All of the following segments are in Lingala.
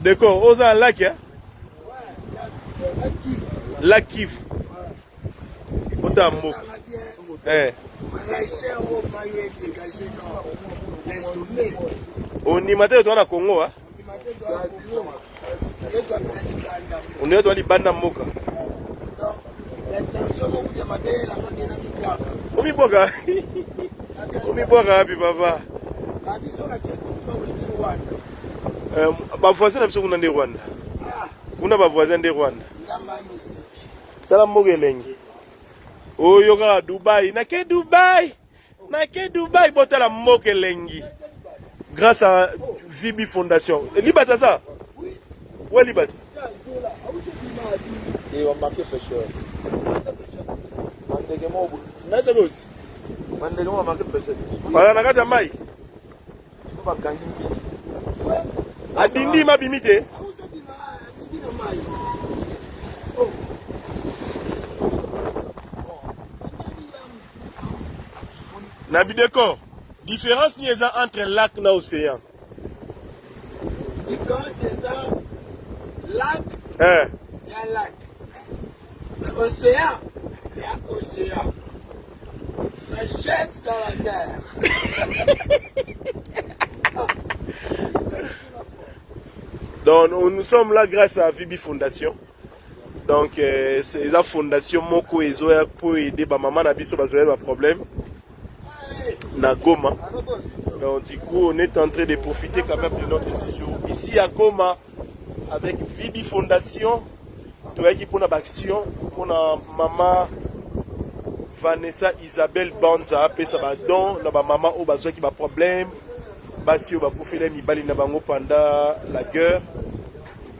D'accord, oza lac hein? Lac Kivu. Ota mboka. On y matin toi na Congo hein? On est dans les bandes mboka. Omi boga. Omi boga happy baba. Ba voisin na biso kuna ndi Rwanda. Kuna ba voisin ndi Rwanda. Tala mogelengi. Oyo ka Dubai, na ke Dubai. Na ke Dubai botala mogelengi. Grâce à Vibi Fondation. Libata ça? Oui. Ouais Libata. Et on marque pêcheur. Mais c'est quoi? On marque pêcheur. Voilà na kata mai. Adindi mabimite. Nabideko, différence n'y a entre lac et océan. Différence c'est ça. Lac. Il y a lac. Océan. Il y a océan. Ça jette dans la mer. Donc nous sommes là grâce à Vibi Fondation. Donc c'est la fondation Moko Ezoya pour aider ma maman à biso bazoya un problème na Goma. Donc du coup on est en train de profiter quand même de notre séjour ici à Goma avec Vibi Fondation. Tu vois qui pour une action pour maman Vanessa Isabelle Banza après ça va don na ba maman au bazoya qui ba problème basi au ba bouffer les mibali na bango pendant la guerre.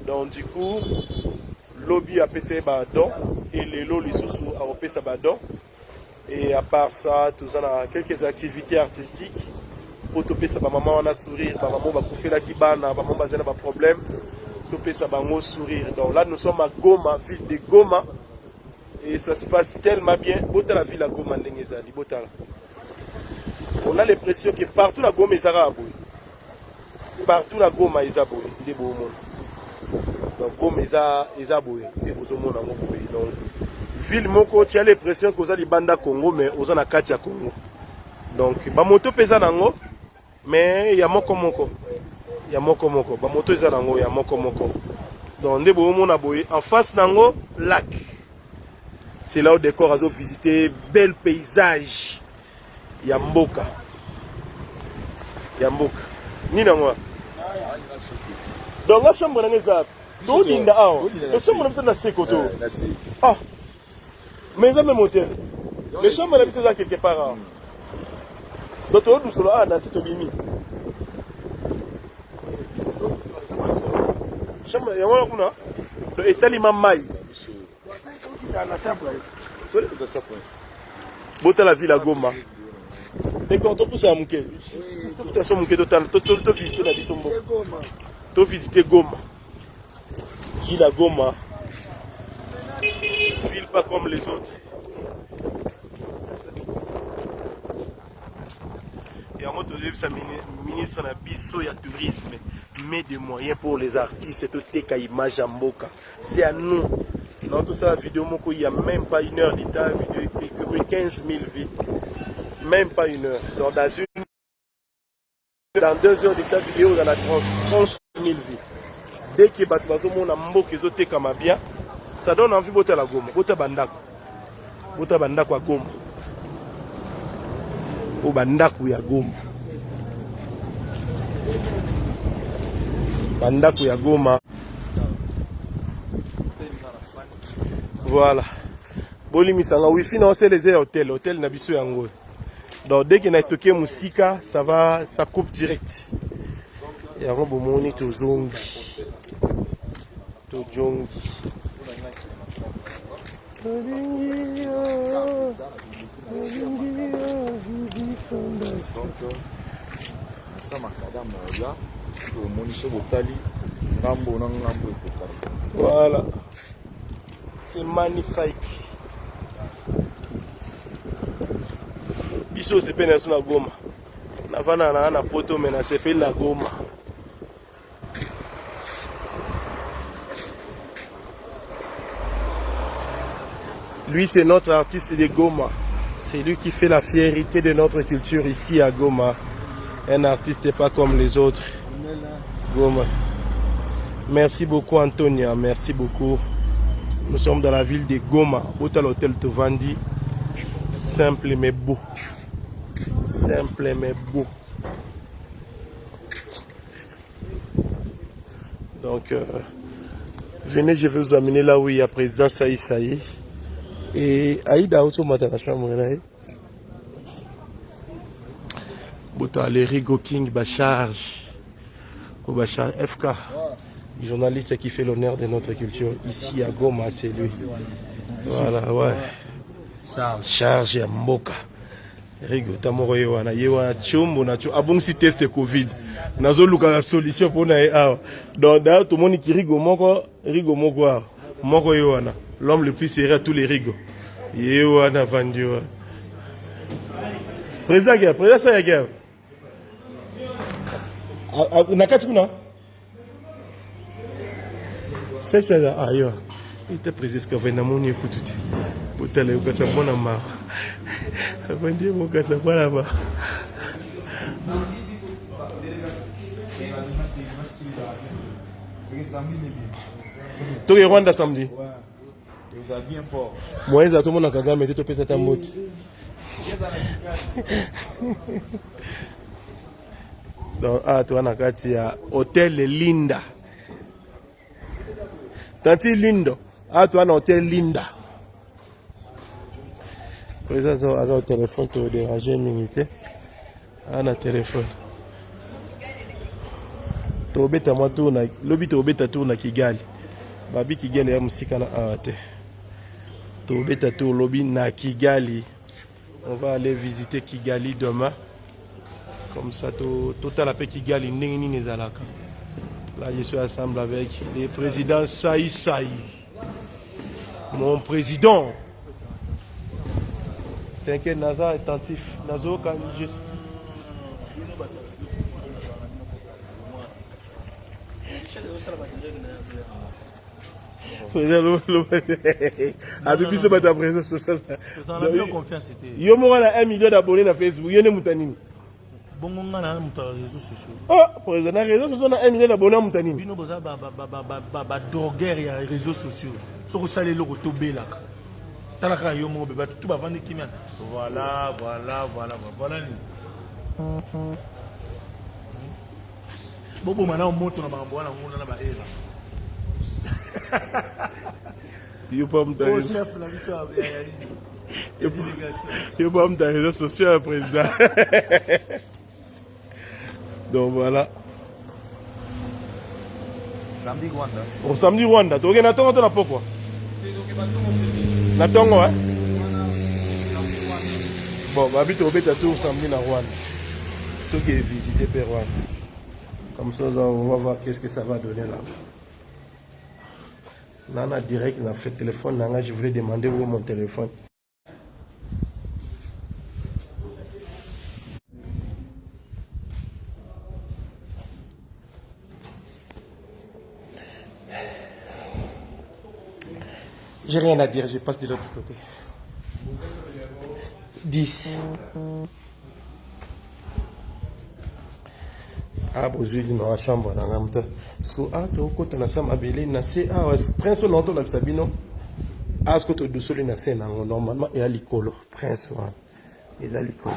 Donc du coup lobby a payé badon et les lots les sous a payé sa badon et à part ça tout ça a quelques activités artistiques pour topé sa maman on a sourire ba maman va bouffer la kibana ba maman bazana ba problème topé sa bango sourire. Donc là nous sommes à Goma, ville de Goma et ça se passe tellement bien. Bota la ville à Goma ndengezali bota. On a l'impression que partout la Goma est arabe. Partout la Goma est arabe, il est beau monde. Donc comme ils a boé, donc ville moko tu as l'impression que vous avez banda Congo mais vous avez Katia Congo. Donc ba moto pesa nango mais il y a moko moko. Il y a moko moko, ba moto pesa nango il y a moko moko. Donc ndé bo mona boé en face nango lac. C'est là où décor azo visiter bel paysage. Il y a mboka. Il y a mboka. Ni nango. Donc la chambre na ngeza tout l'inda awa. Le chambre na c'est koto. Ah. Mais ça même hôtel. Les chambres na ça quelque part. Donc tout douce là na c'est tobimi. Chambre ya wana kuna. Le etali mamai. Bota la ville à Goma. Et quand on pousse à Mouké. Tout ça Mouké total. Tout visiter la Bisombo. Tout visiter Goma. Ville à Goma. Ville pas comme les autres. Et à moi, ça ministre de Bisso et tourisme met des moyens pour les artistes. C'est tout à image à Mboka. C'est à nous. Dans toute cette vidéo, il n'y a même pas une heure d'état. Vidéo est 15 000 vues. Même pas une heure. Donc dans 2 heures d'état vidéo, on a 30 000 vues. Dès que Batmazomo a Mboka comme bien, ça donne envie de la Goma. Bota Bandako. Bota Bandako à Goma. Au Bandako ya Goma. Bandako ya Goma. Voilà. Bolimi sanga wifi na c'est les hôtels. Hôtel na biso yango. Donc dès qu'il y a toqué musika, ça coupe direct. Il y a un bon moni to zongi. To jongi. Voilà. C'est magnifique. Biso c'est peine sur la Goma. Na vana na poto mais na c'est peine la Goma. Lui, c'est notre artiste de Goma. C'est lui qui fait la fierté de notre culture ici à Goma. Un artiste pas comme les autres. Goma. Merci beaucoup Antonia, merci beaucoup. Nous sommes dans la ville de Goma. Hôtel Hôtel Tovandi. Simple mais beau. Simple mais beau. Donc, venez, je vais vous amener là où il y a président Saï. Et Aïda Auto Mata la chambre là. Bota les Rigo King Bacharge. Bachar FK. Journaliste qui fait l'honneur de notre culture ici à Goma, c'est lui. Voilà, ouais. Charge ya Mboka. Rigo Tamoro Yewana Yewana Chombo na Chombo. Abong si test Covid. Nazo luka la solution pour na awa. Donc d'ailleurs tout le monde qui Rigo Moko Moko Yewana. L'homme le plus sérieux à tous les Rigo. Yewana vendu. Président ça ya nakati kuna c'est ça ayo il était président que venait mon écoute botale yo kasa mona ma abandi mo kasa bala ba to Rwanda samedi vous avez bien fort moi za tout monde Kagame to pesa ta moti donc tu as nakati ya hôtel Linda tanti Lindo tu as un hôtel Linda président au téléphone te déranger minute ana téléphone to beta moi to na lobi to beta to na Kigali babi Kigali ya musika na ate to beta to lobi na Kigali. On va aller visiter Kigali demain. Comme ça, total après Kigali, Nini Zalaka. Là, je suis ensemble avec le président Saï. Mon président. T'inquiète, Naza est attentif. Nazo, quand juste. Abibi se bat à présent social. Yo mora na 1 million d'abonnés na Facebook. Yo ne mutanini. Bongo ngana na muta réseaux sociaux. Ah, président na réseaux sociaux na 1 million d'abonnés na mutanini. Bino boza ba drogueur ya réseaux sociaux. Soko sale loko tobelaka. Talaka yo mo beba tout ba vendre kimia. Voilà ni. Bobo mana moto na bango na ngona na ba era. Yo pas m'ta réseaux sociaux, président. Donc voilà. Samedi Rwanda. Au samedi Rwanda. Tu regardes Natongo, tu n'as pas quoi? Natongo, hein? Bon, bah, tu vas tout samedi na Rwanda. Tu vas visiter Rwanda. Comme ça, on va voir qu'est-ce que ça va donner là. Nana direct, on a fait téléphone. Nana, je voulais demander où est mon téléphone. J'ai rien à dire, je passe de l'autre côté. 10. Ah, bon, je suis dans la chambre. Parce que, tu as côté na sam abelé, na c'est, prince au nom de Sabino. Ah, ce que tu as doucement na c'est, normalement, il y a l'icolo. Prince, il y a l'icolo.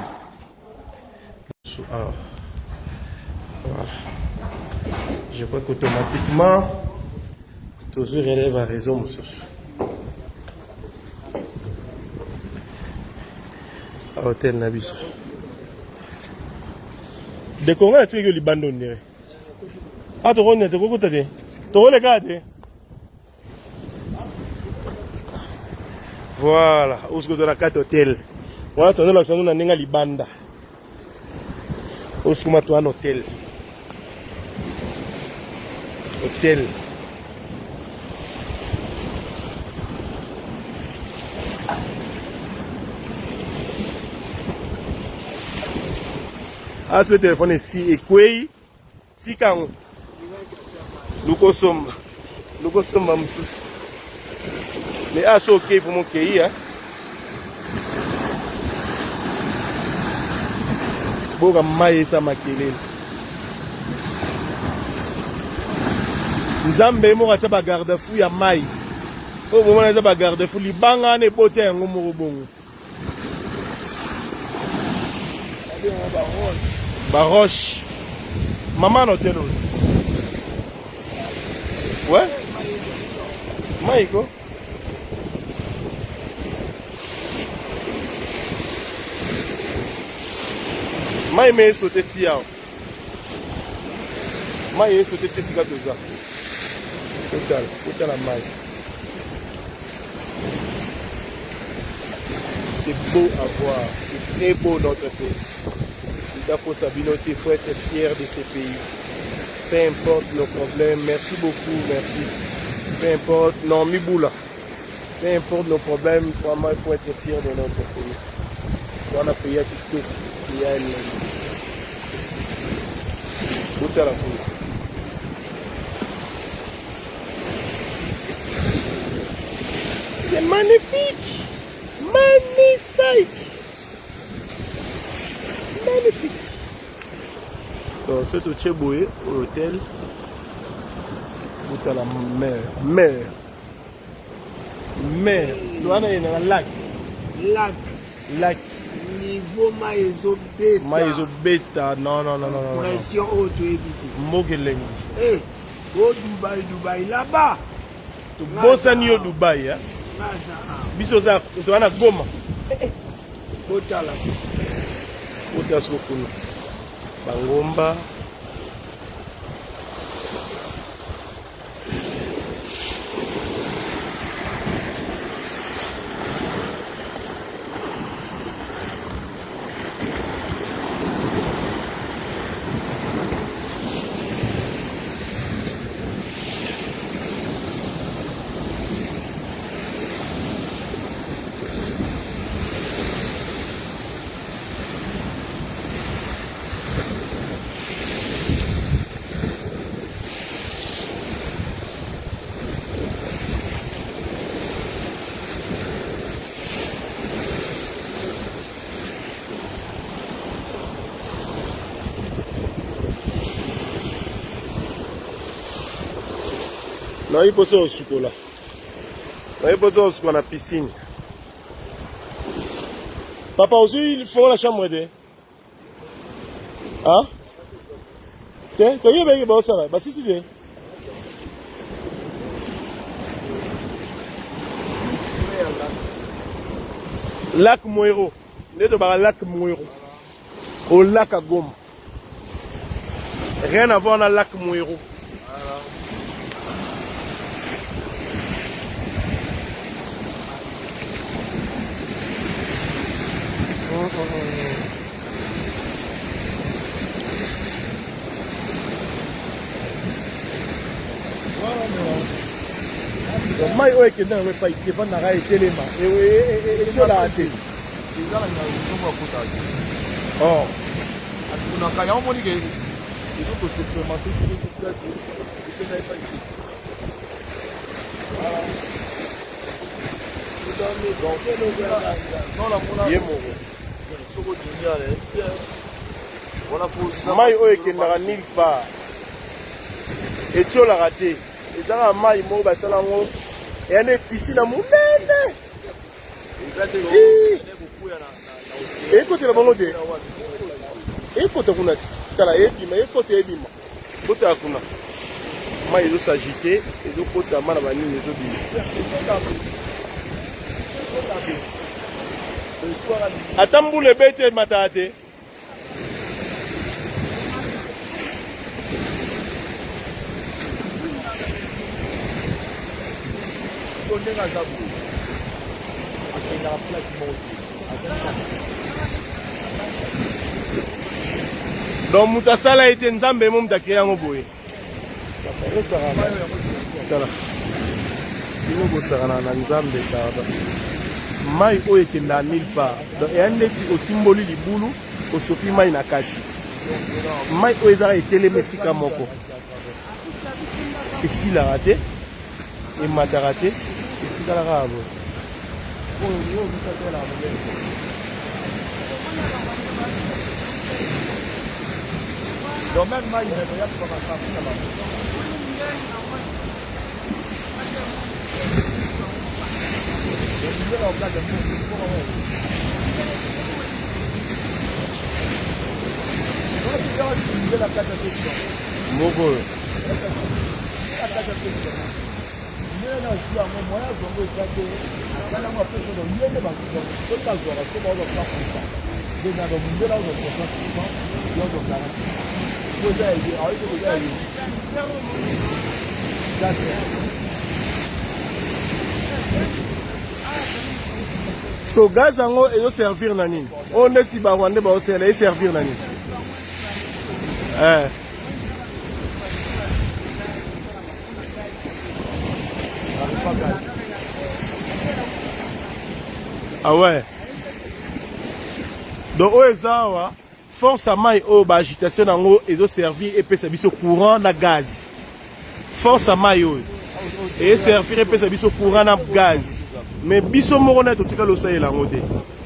Voilà. Je crois qu'automatiquement, toujours relève à raison, monsieur. Hôtel Nabiso. De Congo, tu es le bandon. Ah, tu connais, tu connais. Tu connais. Voilà, où est-ce que tu as 4 hôtels? Voilà, tu as un libanda. Où est-ce que tu as un hôtel? Hôtel. Ah, ce téléphone est si équé, si quand nous consommons, Mais ah, c'est ok, il faut mon pays, hein. Boga maye sa makelele. Nzambe mo acha ba garde-fou ya mai. O mo na ba garde-fou libanga ne bote yango mo bongo. Baroche. Maman hôtel. Ouais. Maïko. Mai me sauté tia. Mai sauté tia doza. Total mai. C'est beau à voir, c'est très beau notre pays. Il faut s'habiliter, il faut être fier de ce pays. Peu importe nos problèmes, merci beaucoup, merci. Peu importe, non, Miboula. Peu importe nos problèmes, vraiment, il faut être fier de notre pays. On a payé tout. Il y a une... Tout à la fois. C'est magnifique! Magnifique! Magnifique! Donc, c'est au Tchéboué, au hôtel. Tout à la mer. Tu vois, il y a un lac. Lac. Niveau maïzobeta. Maïzobeta, non. Pression haute et Mogeleng. Eh, au Dubaï, là-bas. Bossani au Dubaï, hein? Bisoza, tu as Goma. Otala. Otasokuna. Bangomba. Non, il faut ça au chocolat. Non, il faut ça au chocolat, la piscine. Papa, aussi, il faut la chambre de. Hein? T'es? T'as eu bien, bah, ça va. Bah, si. Lac Mouero. N'est pas lac Mouero. Au lac à Goma. Rien à voir dans le lac Mouero. Mai oyo ekende yango epai Stéphane naka etelema ezola te yango moni ke ezo kosupplémente ye moko mai oyo ekendaka nulle part etiolaka te ezaka mai moko basala yango eya nde piscine monene ekotela bango te ekota kuna ti tala ebima ebima kotala kuna mai ezosagite ezokotama na banini ezobima ata mbula ebeti emataka te donc moto asala ete nzambe mo moto akeye yango boye tala bino bosakana na nzambe kaka mai oyo ekendaka nulle part donc eya ndeti otimboli libulu osopi mai na kati mai oyo ezaka etelema esika moko esilaka te emataka te Domaine mai imetoya kwa masafuta la. Ndio wakati Mogo. Parce que gaz yango ezo servir na nini? On est ba Rwanda ba osela e servir na nini? Ah ouais. Donc au ezawa force à mai au ba agitation nango ezo servir et pesa biso courant na gaz. Force à mai au et servir et pesa biso courant na gaz. Mais biso moko na totika lo saye la ngote.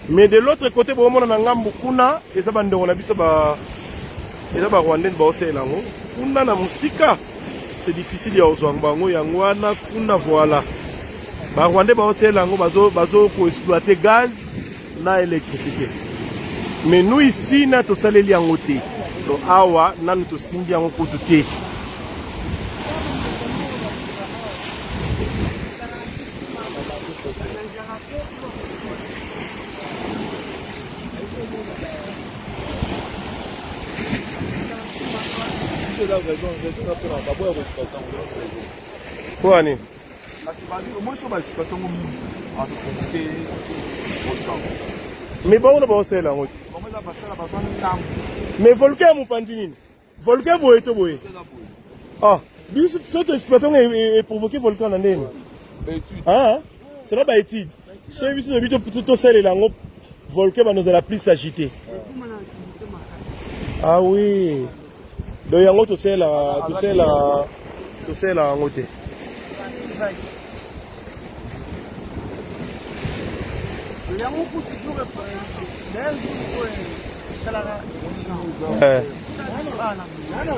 Mais de l'autre côté bo mona na ngambu kuna eza bandongo na biso ba eza ba Rwandais ba osaye la ngo. Kuna na musika c'est difficile ya ozwa bango yango wana kuna voilà. Ba Rwandais ba osaye la ngo bazo ko exploiter gaz na électricité. Mais nous ici na to saleli yango te. Donc awa nanu to simbi yango kutu te. Quoi ni? Mais bon on va aussi là. Mais volcan mon pandine. Volcan boye to boye. Ah, bien ce exploitant est provoqué volcan en Inde. Ah, c'est là ba étude. Ce biso de bito tout sel là ngo volcan nous de la pluie s'agiter. Ah oui. Donc yango to sel là en côté.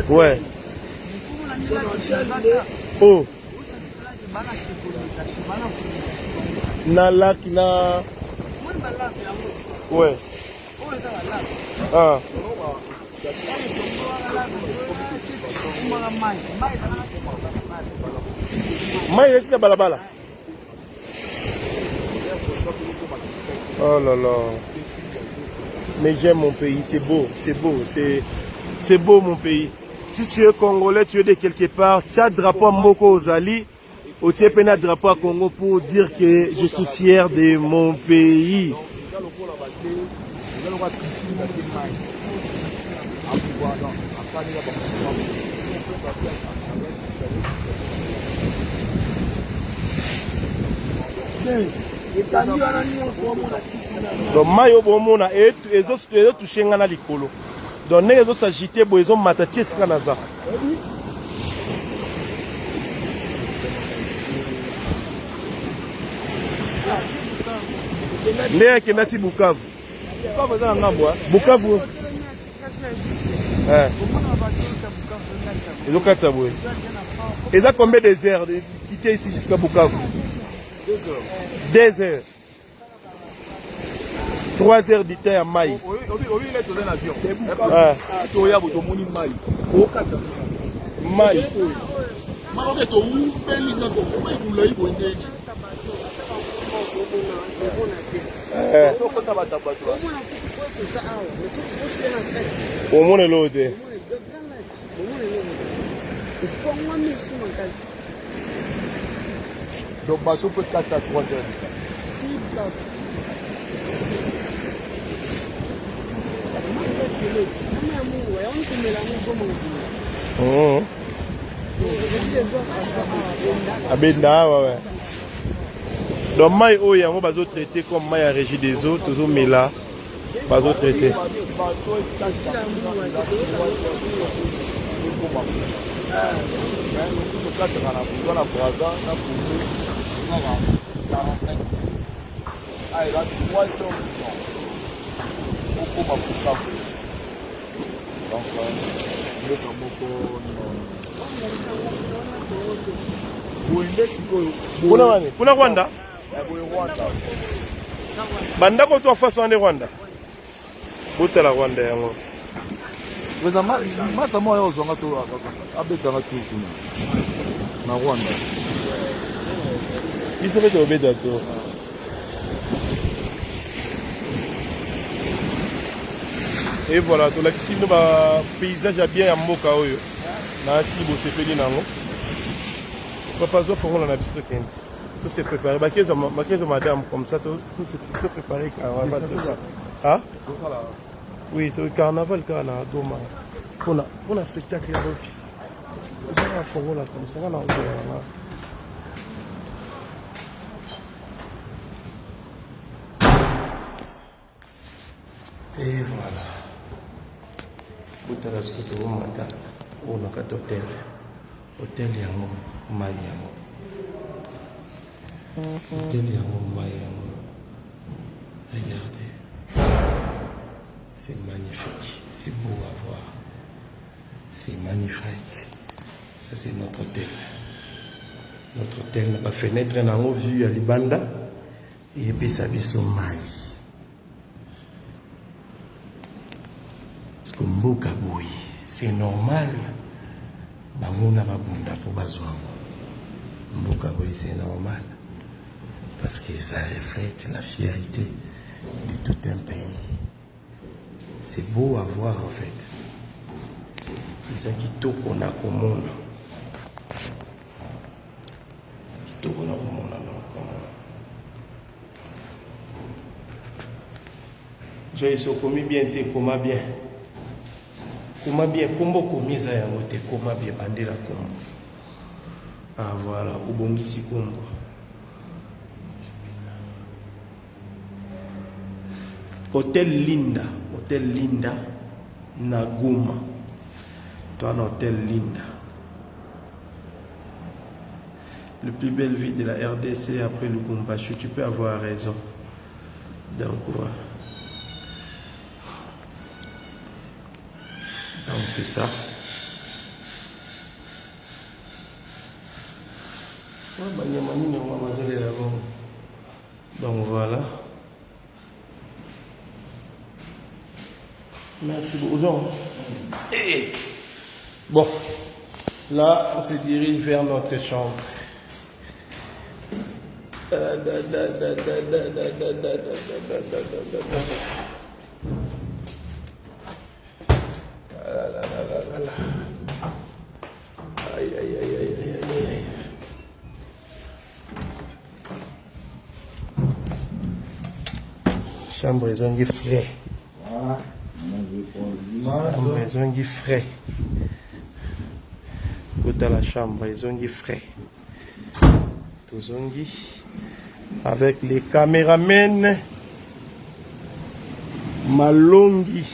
Ouais. Oh. Na lac na. Ouais. Ah. Mai est la balabala. Oh là là. Mais j'aime mon pays, c'est beau, c'est beau mon pays. Si tu es congolais, tu es de quelque part, tu as drapeau Mboko Ozali, ou tu es pena drapeau à Congo pour dire que je suis fier de mon pays. Donc mayo bomona et ezo toucher ngana likolo. Donc ne ezo s'agiter bo ezo matati esika naza. Ndé kenati Bukavu. Bukavu. Ezo kata boye. Eza combien des heures de quitter ici jusqu'à Bukavu? 2 heures. 3 heures du temps à Maï. Maï. Au monde est l'autre. Donc, bateau peut 4 à 3 heures. Abenda, ouais. Donc, maï o yango bazo traité comme maï à régie des eaux, toujours mela, bazo traité. 45. Ah, il a 3 heures. Beaucoup m'a pris ça. Donc, je vais faire beaucoup. Kuna Rwanda bandako to faso ande Rwanda botela Rwanda yango weza masa moya ozonga to abetsanga to kuna na Rwanda biso bete obeda to et voilà to la kitino ba paysage ya bien ya mboka oyo na si bo sepeli nango papa zo fongola na biso kende tout se préparer bakeza madame comme ça tout se préparer carnaval ah oui tout carnaval kana Goma pour un spectacle là aussi on va fongola comme ça na et voilà butala skoto au matin on a quatre hôtel yango mai yango hôtel yango mai yango regardez c'est magnifique c'est beau à voir c'est magnifique ça c'est notre hôtel na ba fenêtre nango vue ya libanda et puis ça biso mai parce que mboka boy c'est normal banguna babunda pour bazwango mboka boy c'est normal parce que ça reflète la fierté de tout un pays. C'est beau à voir en fait. C'est kitoko na komona donc j'ai so commis bien te comment bien kombo komiza yango te koma bien bandela kombo ah voilà ubongisi kombo hôtel Linda na Goma toi un hôtel Linda le plus belle ville de la RDC après le Lubumbashi tu peux avoir raison donc voilà. Donc c'est ça. Donc voilà. Merci beaucoup. Et bon, là on se dirige vers notre chambre. Aïe, aïe, aïe, aïe, aïe, aïe. Chambre zongi frais. Chambre zongi frais. Côté la chambre zongi frais. Tout zongi avec les caméramens Malongi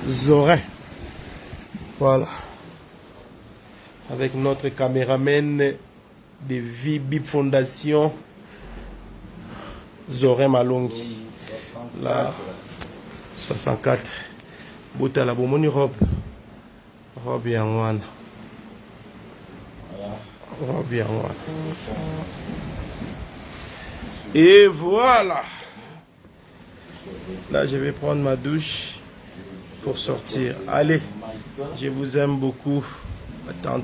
Zorin. Voilà. Avec notre caméraman de VBIP Fondation Zorin Malongi. Là, 64. Bouta la bomoni robe. Robe yanwana. Robe yanwana. Et voilà. Là, je vais prendre ma douche pour sortir. Allez, je vous aime beaucoup. Attends.